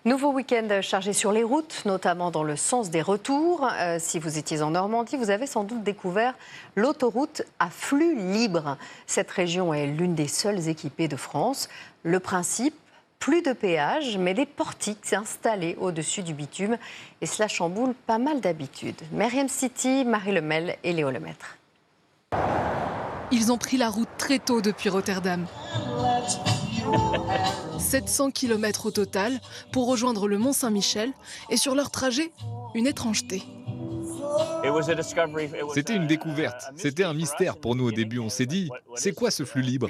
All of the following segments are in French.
Nouveau week-end chargé sur les routes, notamment dans le sens des retours. Si vous étiez en Normandie, vous avez sans doute découvert l'autoroute à flux libre. Cette région est l'une des seules équipées de France. Le principe, plus de péage, mais des portiques installés au-dessus du bitume. Et cela chamboule pas mal d'habitudes. Meriem City, Marie Lemel et Léo Lemaître. Ils ont pris la route très tôt depuis Rotterdam. 700 km au total pour rejoindre le Mont-Saint-Michel et sur leur trajet, une étrangeté. C'était une découverte, c'était un mystère pour nous au début. On s'est dit, c'est quoi ce flux libre?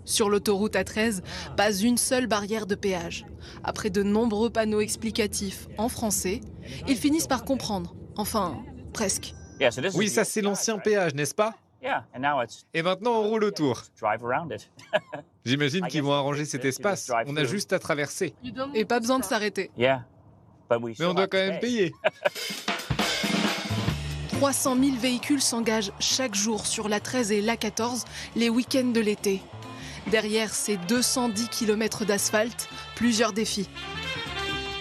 Sur l'autoroute A13, pas une seule barrière de péage. Après de nombreux panneaux explicatifs en français, ils finissent par comprendre. Enfin, presque. Oui, ça c'est l'ancien péage, n'est-ce pas? Et maintenant on roule autour. J'imagine qu'ils vont arranger cet espace, on a juste à traverser. Et pas besoin de s'arrêter. Mais on doit quand même payer. 300 000 véhicules s'engagent chaque jour sur l'A13 et l'A14 les week-ends de l'été. Derrière ces 210 km d'asphalte, plusieurs défis.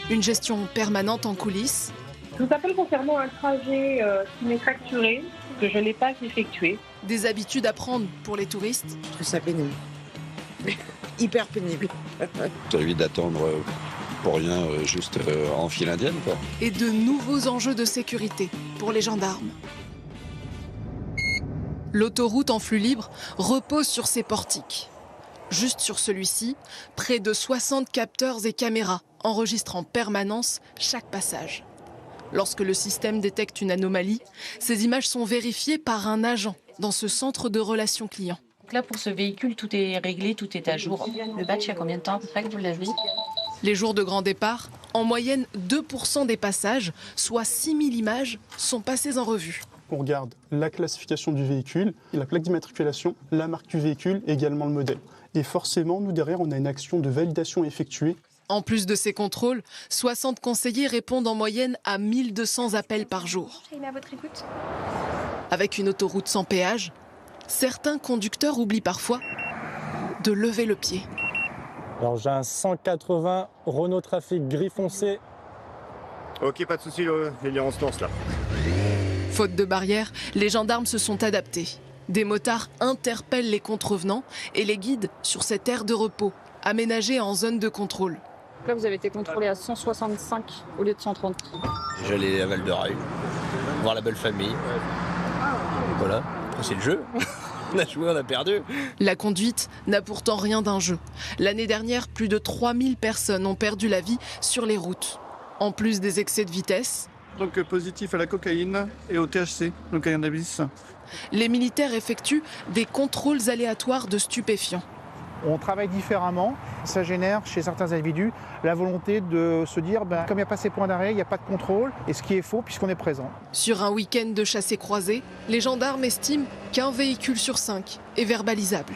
Une gestion permanente en coulisses. Je vous appelle concernant un trajet qui m'est facturé, que je n'ai pas effectué. Des habitudes à prendre pour les touristes. Je trouve ça pénible. Hyper pénible. Ça évite d'attendre pour rien, juste en file indienne, quoi. Et de nouveaux enjeux de sécurité pour les gendarmes. L'autoroute en flux libre repose sur ses portiques. Juste sur celui-ci, près de 60 capteurs et caméras enregistrent en permanence chaque passage. Lorsque le système détecte une anomalie, ces images sont vérifiées par un agent dans ce centre de relations clients. Donc là, pour ce véhicule, tout est réglé, tout est à jour. Le batch, il y a combien de temps à peu près que vous l'avez? Les jours de grand départ, en moyenne 2% des passages, soit 6000 images, sont passées en revue. On regarde la classification du véhicule, la plaque d'immatriculation, la marque du véhicule et également le modèle. Et forcément, nous derrière, on a une action de validation effectuée. En plus de ces contrôles, 60 conseillers répondent en moyenne à 1200 appels par jour. Avec une autoroute sans péage, certains conducteurs oublient parfois de lever le pied. Alors j'ai un 180 Renault Trafic gris foncé. Ok, pas de souci, on se lance là. Faute de barrières, les gendarmes se sont adaptés. Des motards interpellent les contrevenants et les guident sur cette aire de repos, aménagée en zone de contrôle. Là, vous avez été contrôlé à 165 au lieu de 130. J'allais à Val de Rail, voir la belle famille. Voilà, après c'est le jeu. On a joué, on a perdu. La conduite n'a pourtant rien d'un jeu. L'année dernière, plus de 3000 personnes ont perdu la vie sur les routes. En plus des excès de vitesse. Donc positif à la cocaïne et au THC, donc cannabis. Les militaires effectuent des contrôles aléatoires de stupéfiants. On travaille différemment, ça génère chez certains individus la volonté de se dire comme il n'y a pas ces points d'arrêt, il n'y a pas de contrôle, et ce qui est faux puisqu'on est présent. Sur un week-end de chassés croisés, les gendarmes estiment qu'un véhicule sur 5 est verbalisable.